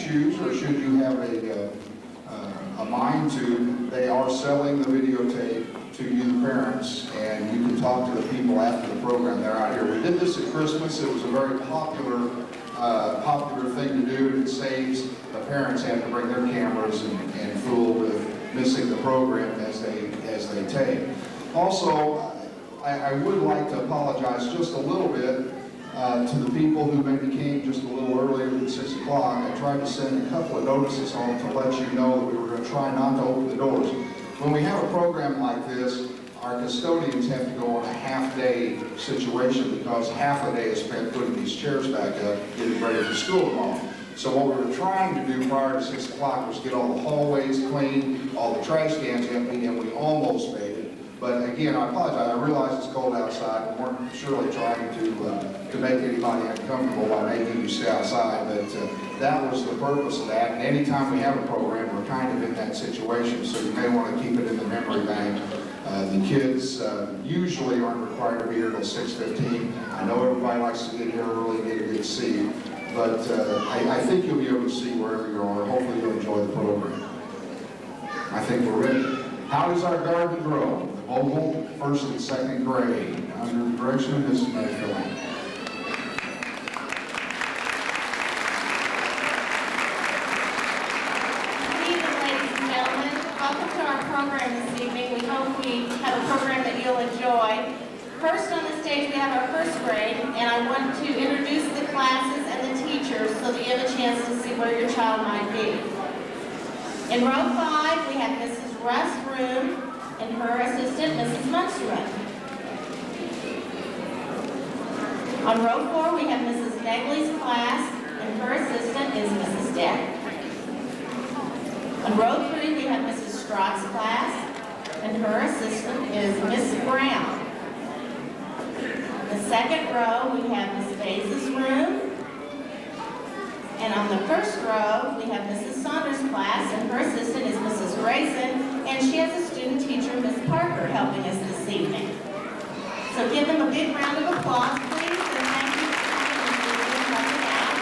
choose, or should you have a mind to, they are selling the videotape to you, the parents, and you can talk to the people after the program. They're out here. We did this at Christmas. It was a very popular thing to do, and it saves the parents have to bring their cameras and fool with missing the program as they tape. Also, I would like to apologize just a little bit to the people who maybe came just a little earlier than 6 o'clock. I tried to send a couple of notices home to let you know that we were going to try not to open the doors. When we have a program like this, our custodians have to go on a half-day situation because half a day is spent putting these chairs back up, getting ready for school tomorrow. So what we were trying to do prior to 6 o'clock was get all the hallways clean, all the trash cans empty, and we almost made it. But again, I apologize. I realize it's cold outside. We weren't surely trying to make anybody uncomfortable by making you stay outside, but that was the purpose of that. And anytime we have a program, we're kind of in that situation, so you may want to keep it in the memory bank. The kids usually aren't required to be here until 6:15. I know everybody likes to get here early, get a good seat, but I think you'll be able to see wherever you are. Hopefully you'll enjoy the program. I think we're ready. How does our garden grow? The Vogel, first and second grade, under the direction of Mrs. Mayfield. Good evening, ladies and gentlemen. Welcome to our program this evening. We hope we have a program that you'll enjoy. First on the stage, we have our first grade, and I want to introduce the classes and the teachers so that you have a chance to see where your child might be. In row 5, we have Mrs. Russ Room and her assistant, Mrs. Munsterman. On row 4, we have Mrs. Negley's class, and her assistant is Mrs. Deck. On row 3, we have Mrs. Strott's class, and her assistant is Miss Brown. In the second row, we have Miss Baez's room. And on the first row, we have Mrs. Saunders' class, and her assistant is Mrs. Grayson, and she has a student teacher, Miss Parker, helping us this evening. So give them a big round of applause, please, and thank you for coming out.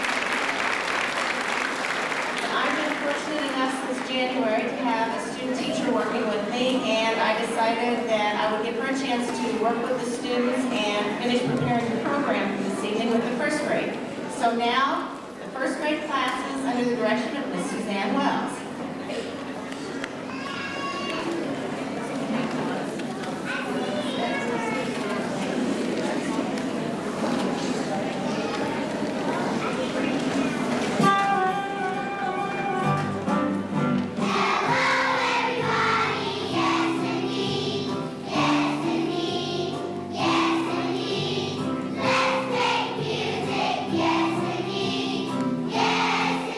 And I've been fortunate enough since January to have a student teacher working with me, and I decided that I would give her a chance to work with the students and finish preparing the program for this evening with the first grade. So now, first grade classes under the direction of Miss Suzanne Wells. Yes,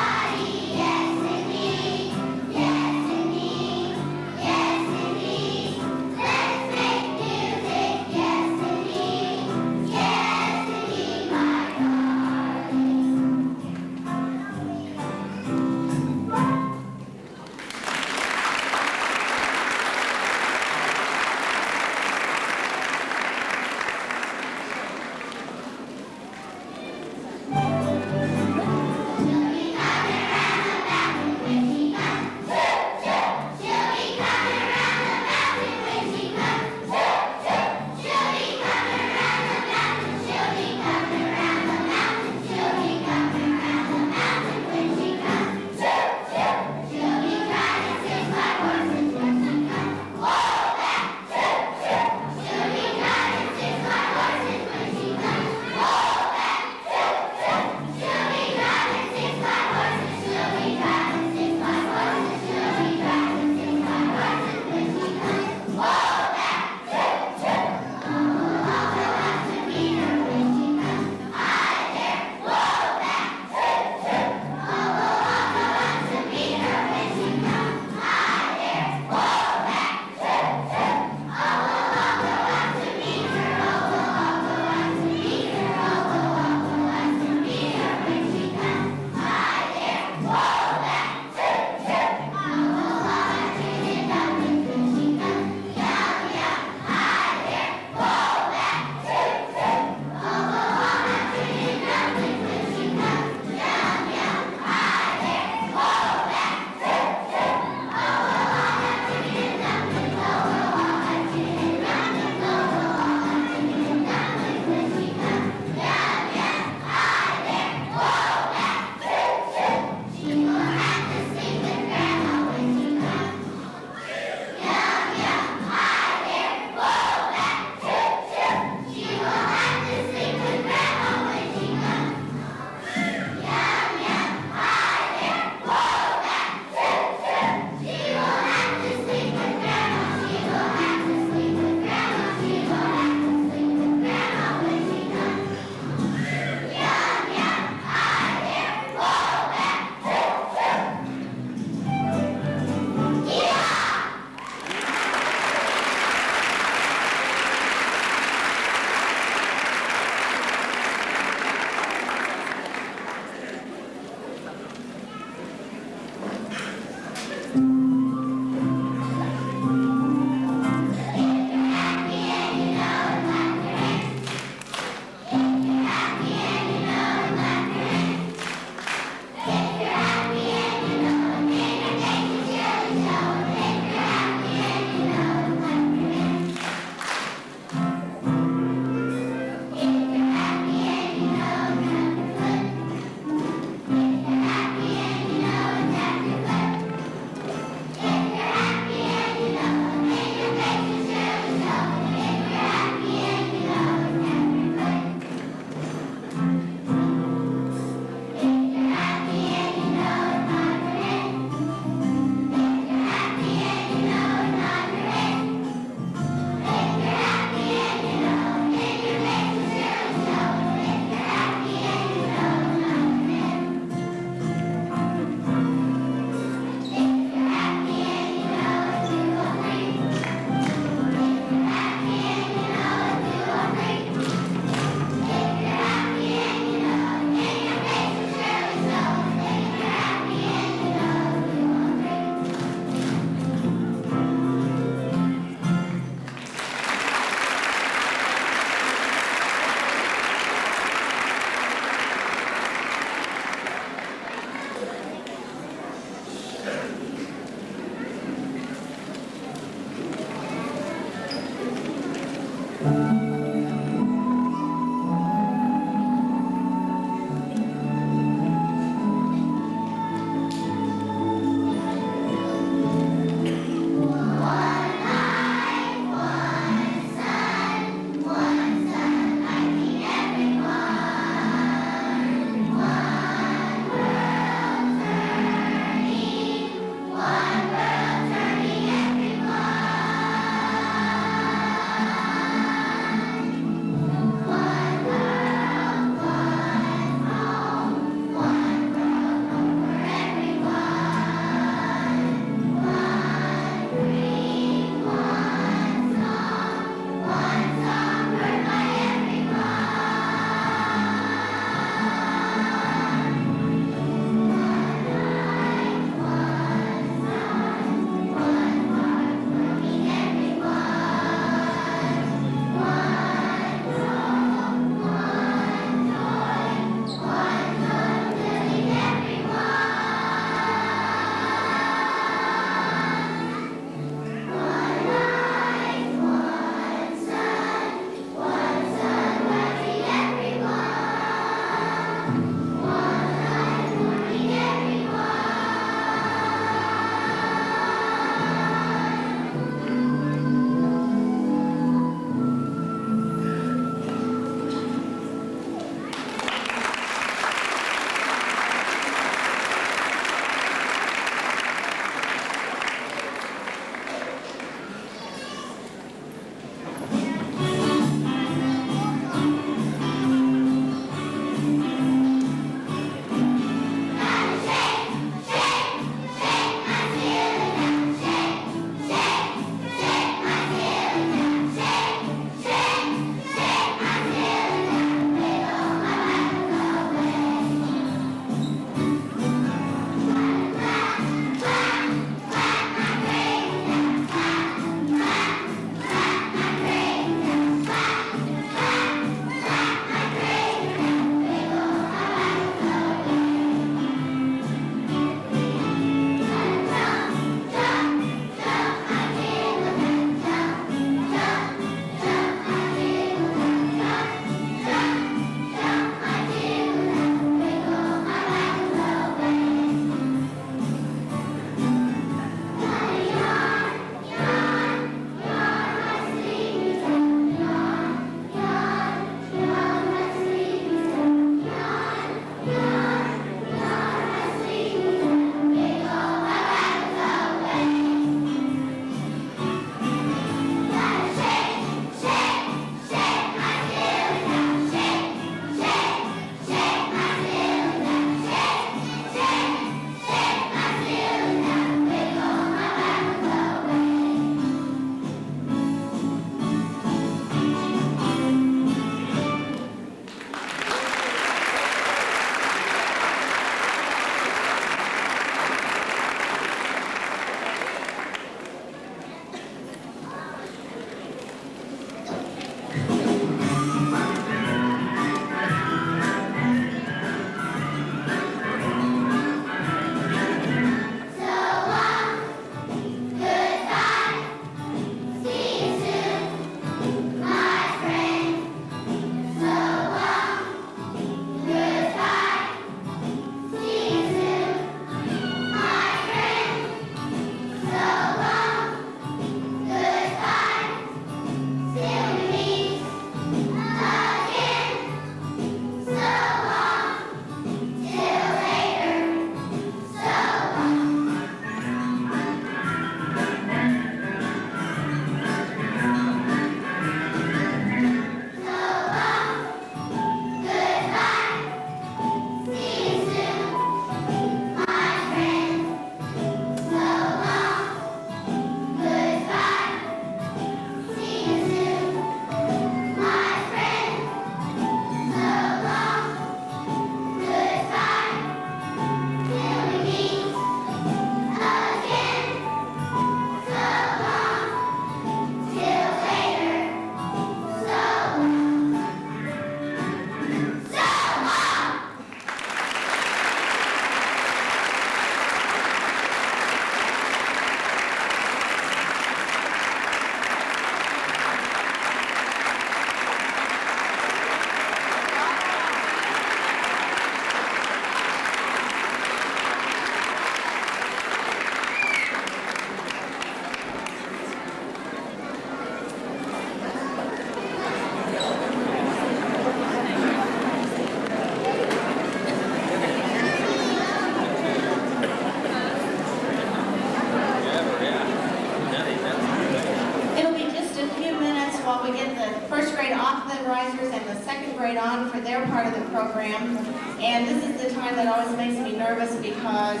for their part of the program. And this is the time that always makes me nervous because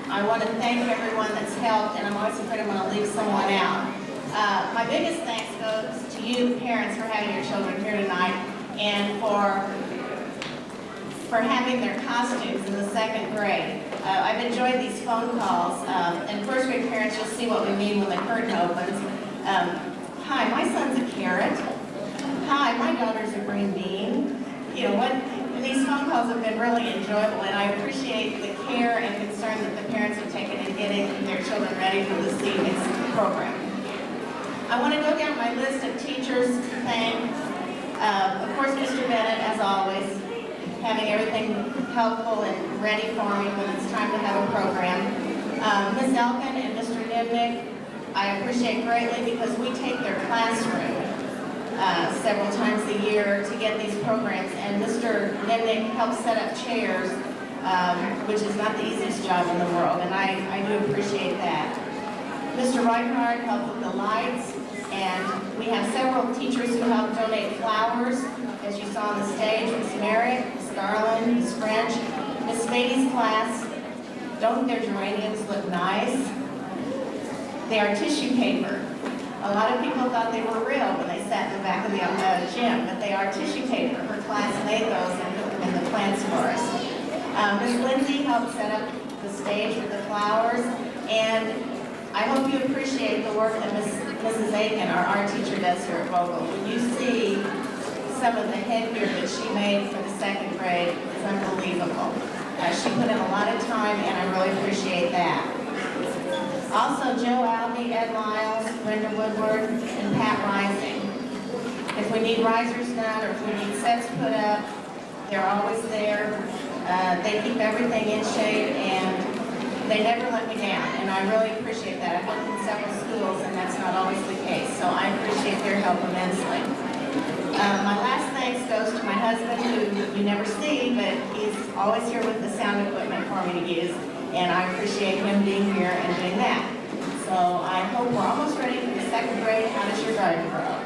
I want to thank everyone that's helped, and I'm always afraid I'm going to leave someone out. My biggest thanks goes to you, parents, for having your children here tonight, and for having their costumes in the 2nd grade. I've enjoyed these phone calls, and 1st grade parents, you'll see what we mean when the curtain opens. Hi, my son's a carrot. Hi, my daughter's a green bean. You know what? These phone calls have been really enjoyable, and I appreciate the care and concern that the parents have taken in getting their children ready for this evening's program. I want to go down my list of teachers to thank. Of course, Mr. Bennett, as always, having everything helpful and ready for me when it's time to have a program. Ms. Elkin and Mr. Nimnick, I appreciate greatly because we take their classroom several times a year to get these programs, and Mr. Nimnick helps set up chairs, which is not the easiest job in the world, and I do appreciate that. Mr. Reichardt helped with the lights, and we have several teachers who help donate flowers, as you saw on the stage. Ms. Merritt, Ms. Garland, Ms. French, Ms. Spady's class. Don't their geraniums look nice? They are tissue paper. A lot of people thought they were real when they sat in the back of the gym, but they are tissue paper. Her class made those and put them in the plants for us. Ms. Lindsay helped set up the stage with the flowers, and I hope you appreciate the work that Mrs. Aiken, our art teacher, does here at Vogel. When you see some of the headgear that she made for the 2nd grade, it's unbelievable. She put in a lot of time, and I really appreciate that. Also, Joe Albee, Ed Lyles, Brenda Woodward, and Pat Rising. If we need risers done or if we need sets put up, they're always there. They keep everything in shape, and they never let me down, and I really appreciate that. I've worked in several schools, and that's not always the case, so I appreciate their help immensely. My last thanks goes to my husband, who you never see, but he's always here with the sound equipment for me to use, and I appreciate him being here and doing that. So I hope we're almost ready for the 2nd grade. How does your garden grow?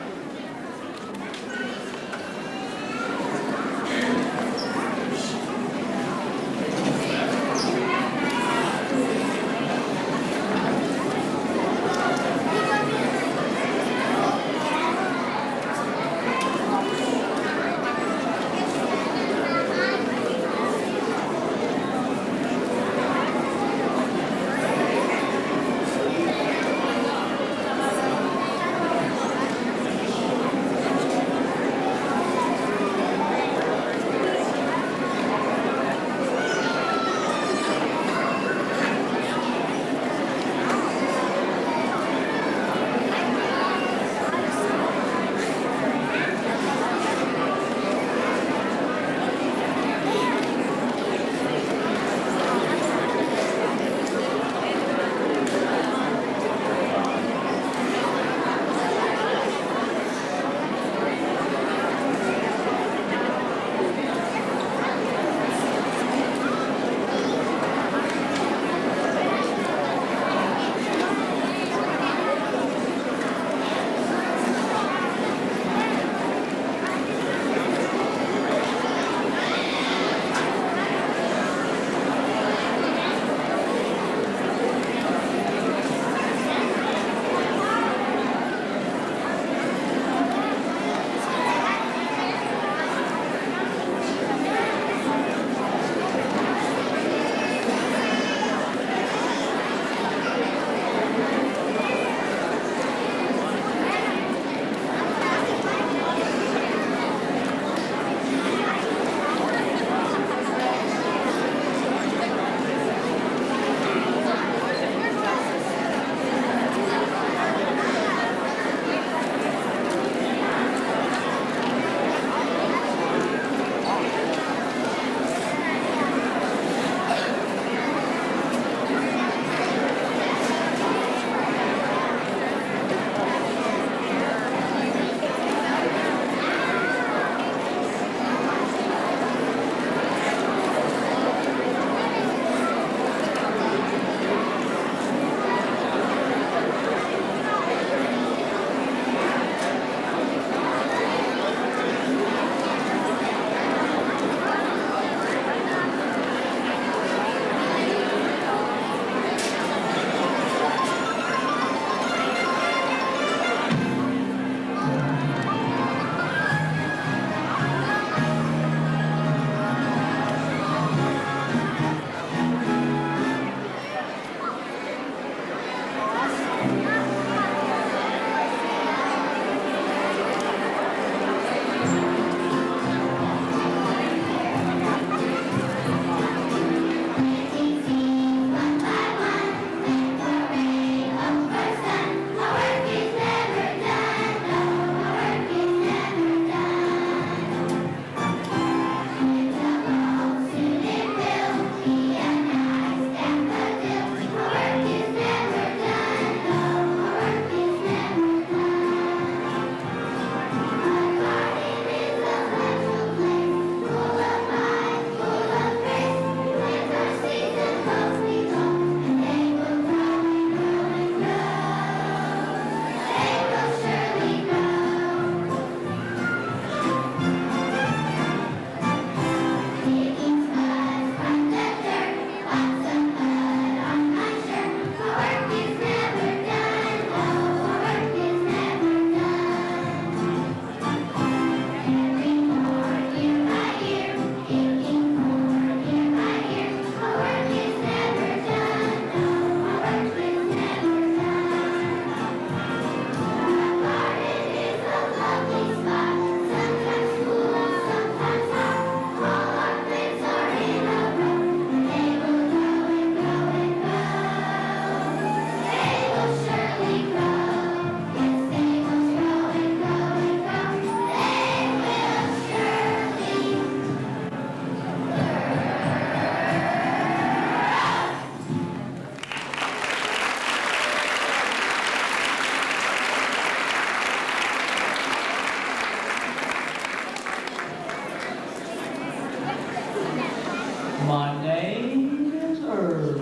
My name is Herb.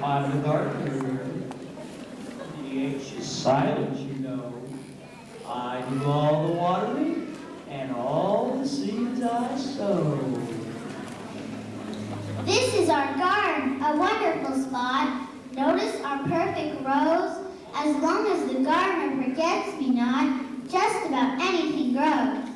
I'm the gardener. The H is silent, you know. I do all the watering and all the seeds I sow. This is our garden, a wonderful spot. Notice our perfect rows. As long as the gardener forgets me not, just about anything grows.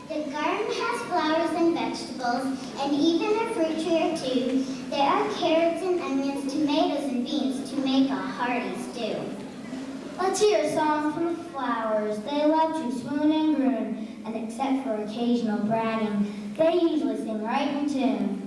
The garden has flowers and vegetables, and even a fruit tree or two. There are carrots and onions, tomatoes and beans to make a hearty stew. Let's hear a song from the flowers. They love to swoon and croon, and except for occasional bragging, they usually sing right in tune.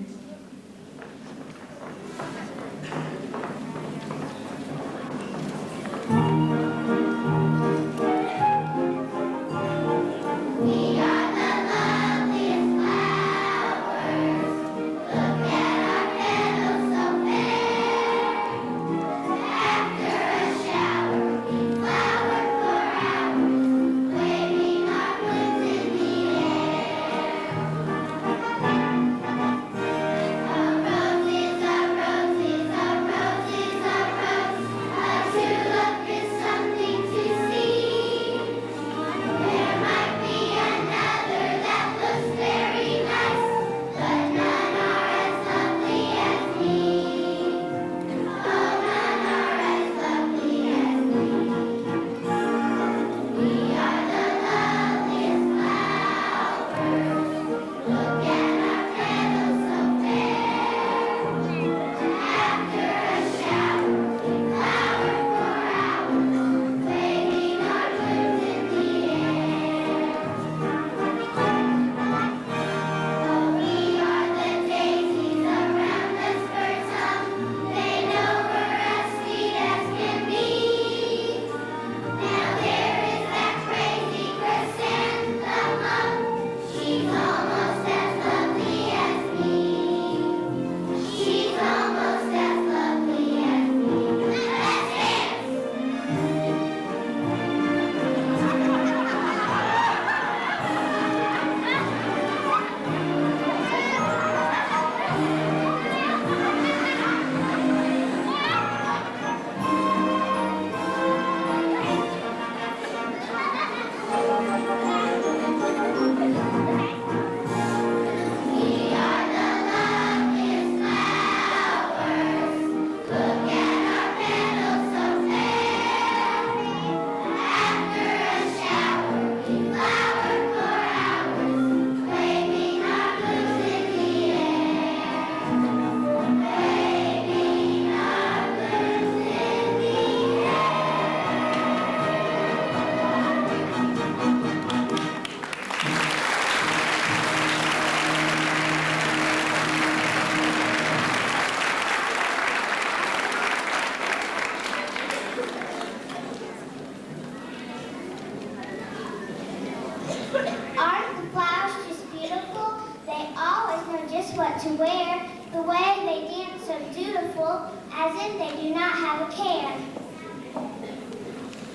Aren't the flowers just beautiful? They always know just what to wear. The way they dance so dutiful, as if they do not have a care.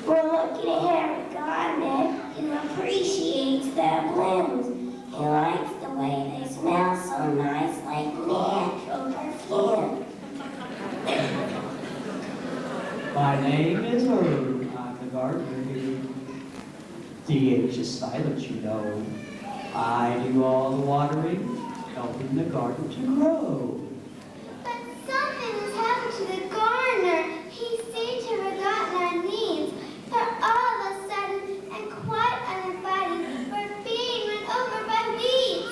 We're looking at Harry Garnet, who appreciates the blooms. He likes the way they smell so nice, like natural perfume. My name is Herb. I'm the gardener here. The H is silent, you know. I do all the watering, helping the garden to grow. But something has happened to the gardener. He seemed to have forgotten our needs. For all of a sudden, and quite uninvited, we're being run over by weeds.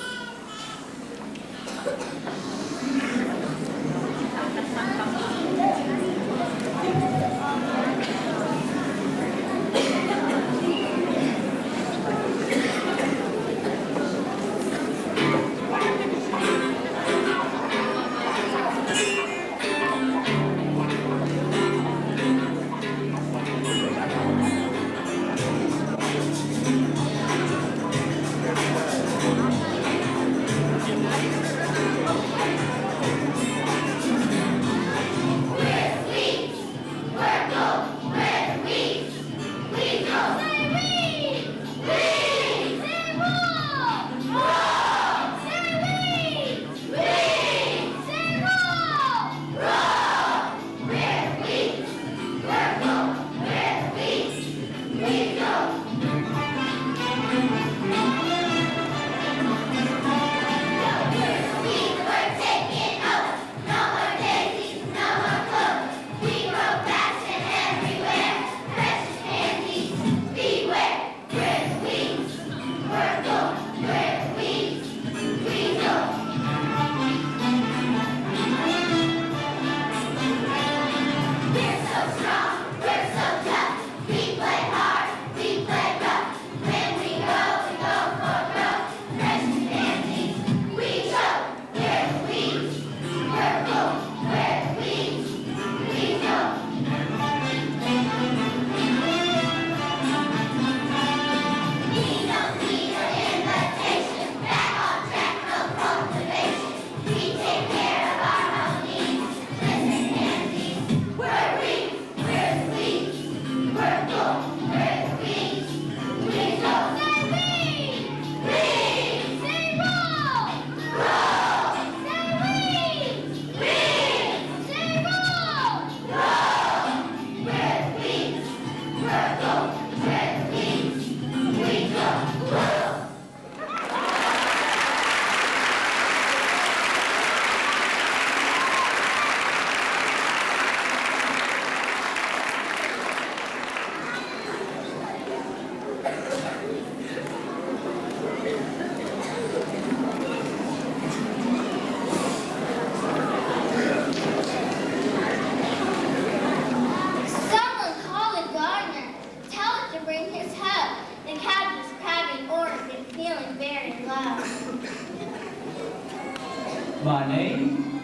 My name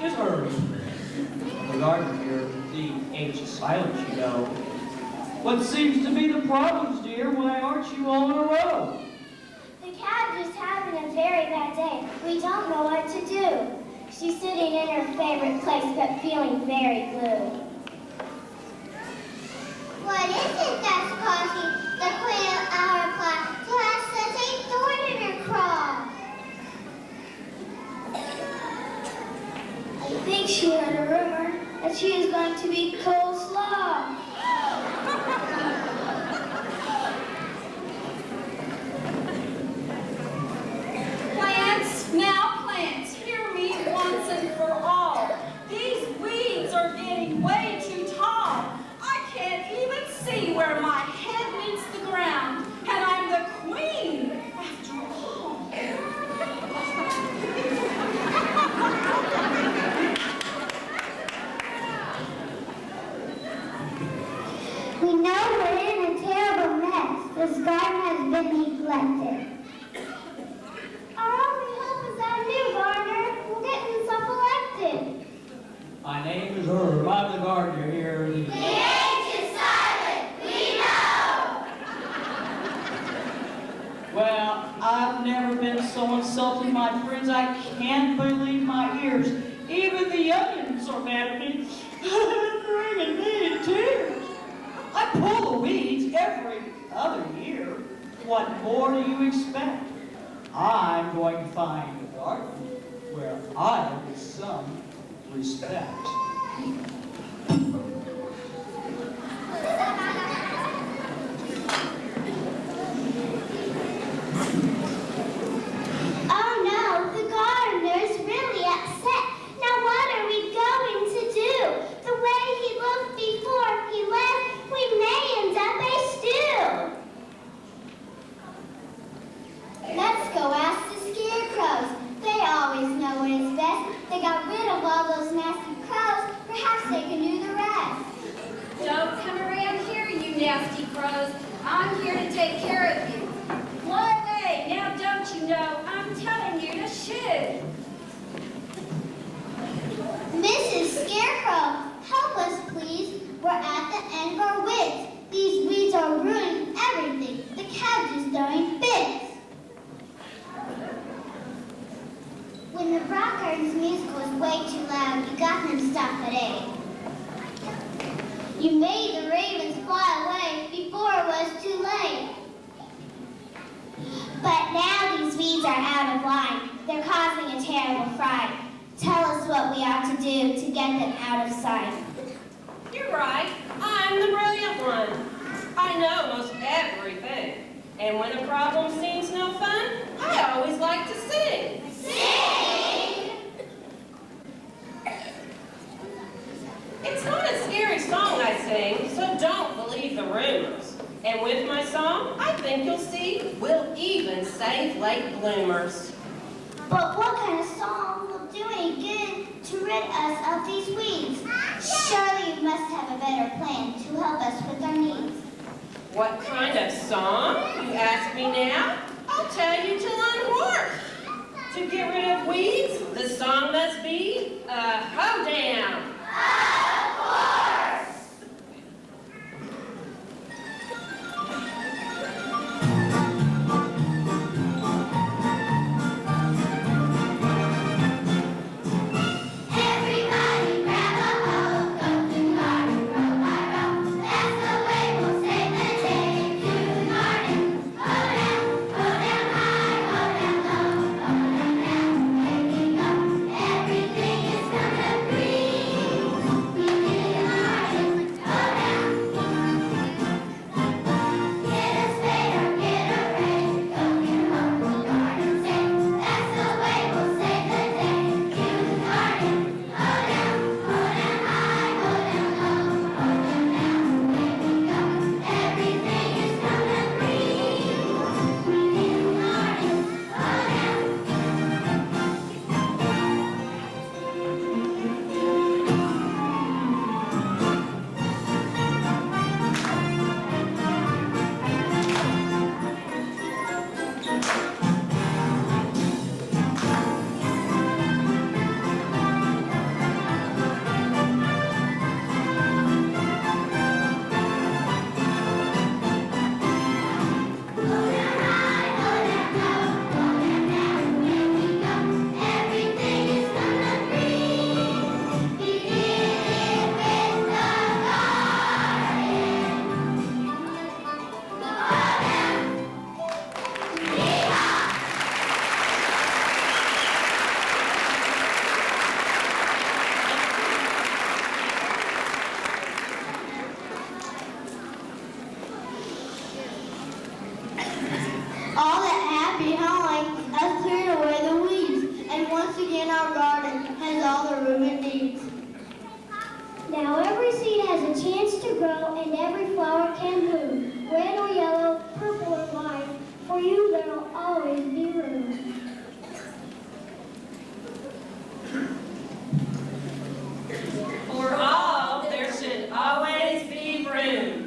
is Herb. The gardener here, the H is silent, you know. What seems to be the problems, dear? Why aren't you all in a row? The cat is having a very bad day. We don't know what to do. She's sitting in her favorite place, but feeling very blue. What is it that's causing the queen of our class to have such a thorn in her craw? I think she heard a rumor that she is going to be coleslaw. Plants, now plants, hear me once and for all. These weeds are getting way too tall. I can't even see where my head meets the ground, and I'm the queen after all. We know we're in a terrible mess. This garden has been neglected. Our only hope is our new gardener will get himself elected. My name is Herb. I'm the gardener here. The age is silent. We know. Well, I've never been so insulted, my friends. I can't believe my ears. Even the onions are mad at me. Bringing me in tears. I pull the weeds every other year. What more do you expect? I'm going to find a garden where I get some respect. Oh no, the gardener is really upset. Now what are we going to do? The way he looked before he left, we may end up a stew. Let's go ask the scarecrows. They always know what is best. They got rid of all those nasty crows. Perhaps they can do the rest. Don't come around here, you nasty crows. I'm here to take care of you. Fly away, now don't you know I'm telling you to shoo. Mrs. Scarecrow, help us please. We're at the end of our wits. These weeds are ruining everything. The cabbage is doing bits. When the Rock Garden's music was way too loud, you got them to stop at 8. You made the ravens fly away before it was too late. But now these weeds are out of line. They're causing a terrible fright. Tell us what we ought to do to get them out of sight. You're right, I'm the brilliant one. I know most everything. And when a problem seems no fun, I always like to sing. Sing! It's not a scary song I sing, so don't believe the rumors. And with my song, I think you'll see we'll even save late bloomers. But what kind of song will do any good to rid us of these weeds? Surely you must have a better plan to help us with our needs. What kind of song, you ask me now? I'll tell you till I'm hoarse. To get rid of weeds, the song must be a hoedown. Of course! Everybody grab a hoe, go to garden, row by row. That's the way we'll save the day. To the garden, hoe down high, hoe down low, hoe down down. Here we go, everything is gonna green. our garden has all the room it needs. Now every seed has a chance to grow, and every flower can bloom, red or yellow, purple or white. For you there will always be room. For all, there should always be room.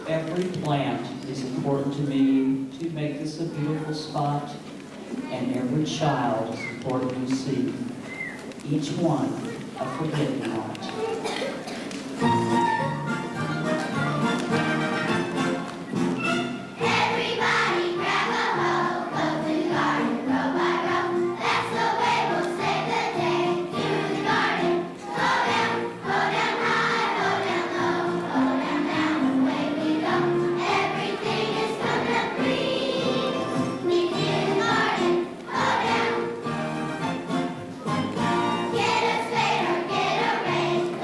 Every plant is important to me to make this a beautiful spot, and every child is important to see, each one a forget-me-not. Get a spade or get a rake.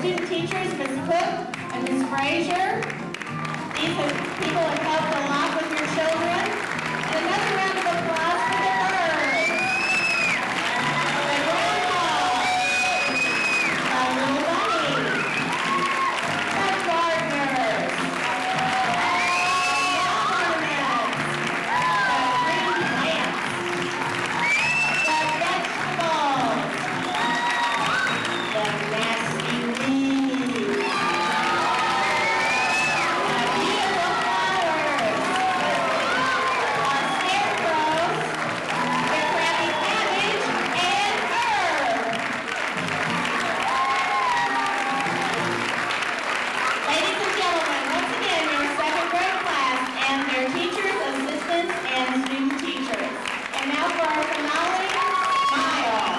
student teachers, Ms. Cook and Ms. Frazier. People have helped a lot with your children. And another round of applause for the birds. The groundhog. The little bunny. The gardeners. The ornaments. The green plants. The vegetables. The nasty weeds. The beautiful flowers. Our scarecrows. The Krabby Cabbage and Herb. Ladies and gentlemen, once again, your second grade class and their teachers, assistants, and student teachers. And now for our finale, smile.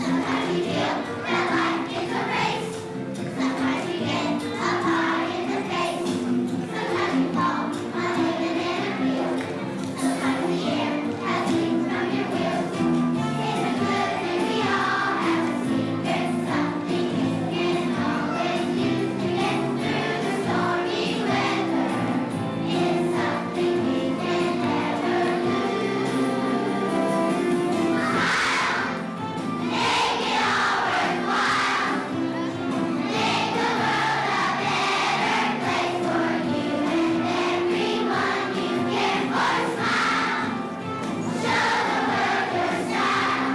Sometimes you feel that life is a race. Sometimes you get a pie in the face. Sometimes you fall uneven in a field. Sometimes the air has leaked from your wheels. It's a good thing we all have a secret, something you can always use to get through the stormy weather. It's something we can never lose. Make it all worthwhile. Make the world a better place for you and everyone you care for. Smile. Show the world your style.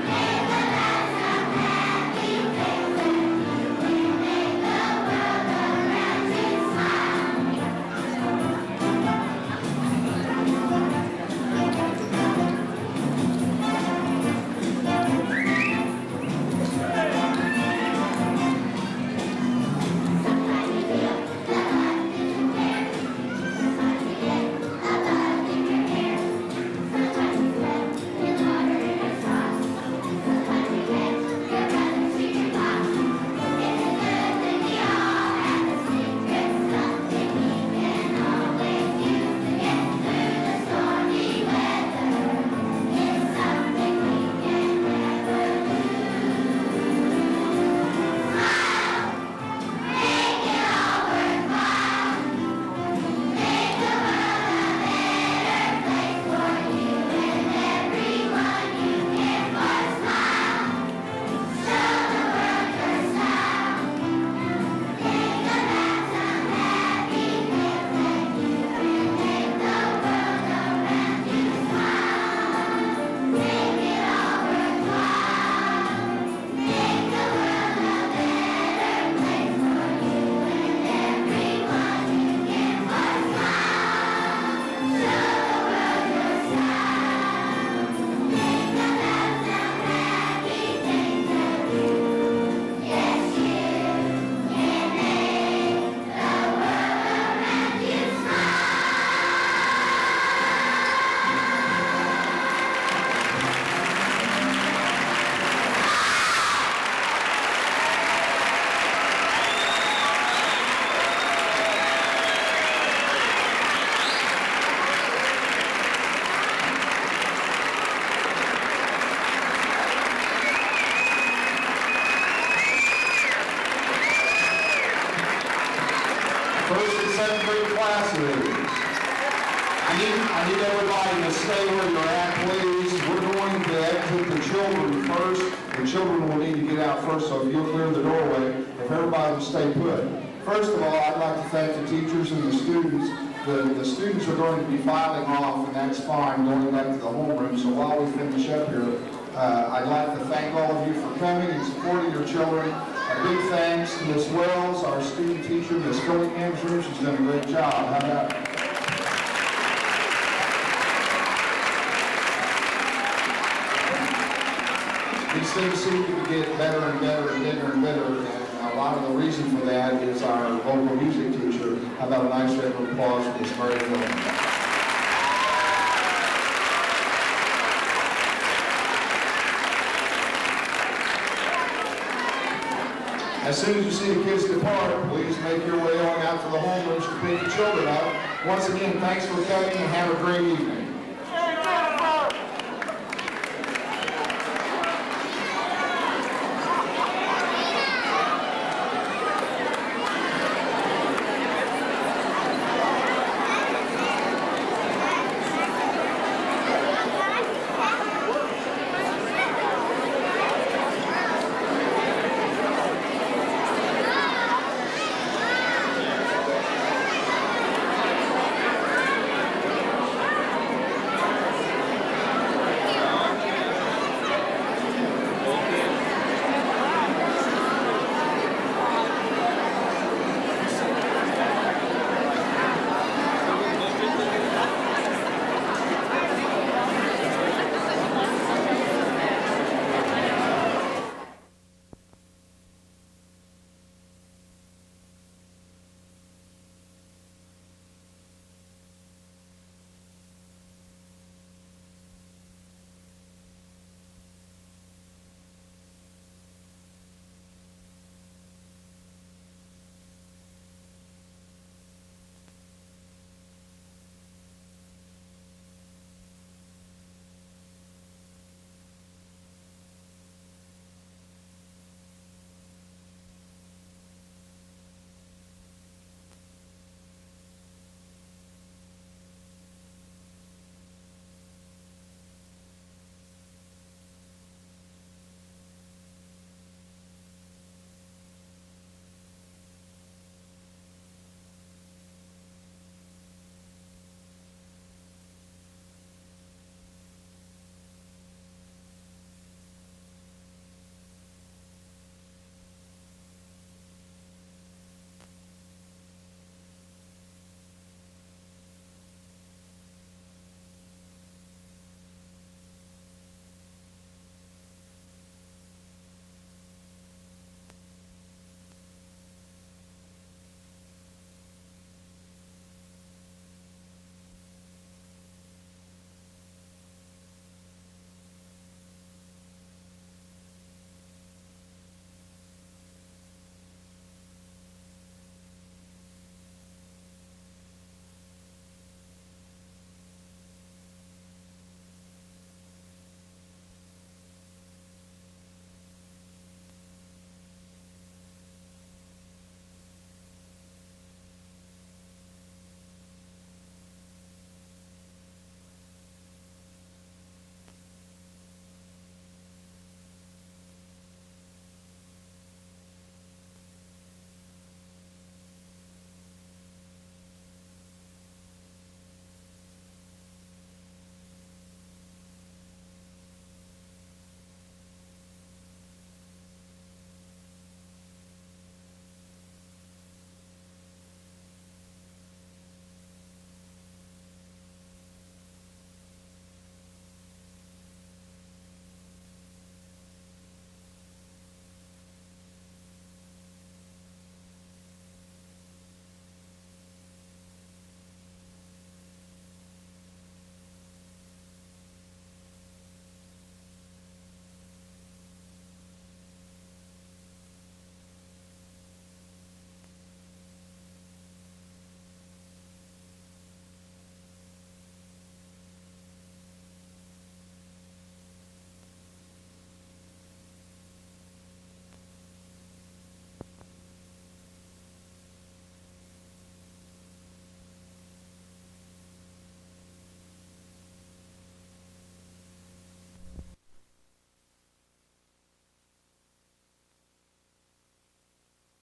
Make the last a happy place where you can make the world around you smile. Sometimes you feel that life isn't fair. Sometimes you get a bug in your hair. Sometimes you feel water in your sauce. Sometimes you get your brother to your boss. It's a good thing we all have a secret, something we can always use to get through the stormy weather. It's something we can never lose. Smile. Make it all worthwhile. Make the world a better place for you and everyone you care for. Smile. Show the world your style. Make the last a happy place that you can make the world around you smile. Make it all worthwhile. Make the world a better place for you and everyone you care for. Smile. Show the world your style. Make the last a happy place that you, yes you, can make the world around you First and second grade classes. I need everybody to stay where you're at, please. We're going to exit the children first. The children will need to get out first, so if you'll clear the doorway, if everybody will stay put. First of all, I'd like to thank the teachers and the students. The students are going to be filing off, and that's fine, going back to the homeroom. So while we finish up here, I'd like to thank all of you for coming and supporting your children. A big thanks to Ms. Wells, our student teacher, Ms. Fillingham. She's done a great job. How about it? These things seem to get better and better and bigger and better, and a lot of the reason for that is our vocal music teacher. How about a nice round of applause for Ms. Mary Fillingham? As soon as you see the kids depart, please make your way on out to the homerooms to pick the children up. Once again, thanks for coming and have a great evening.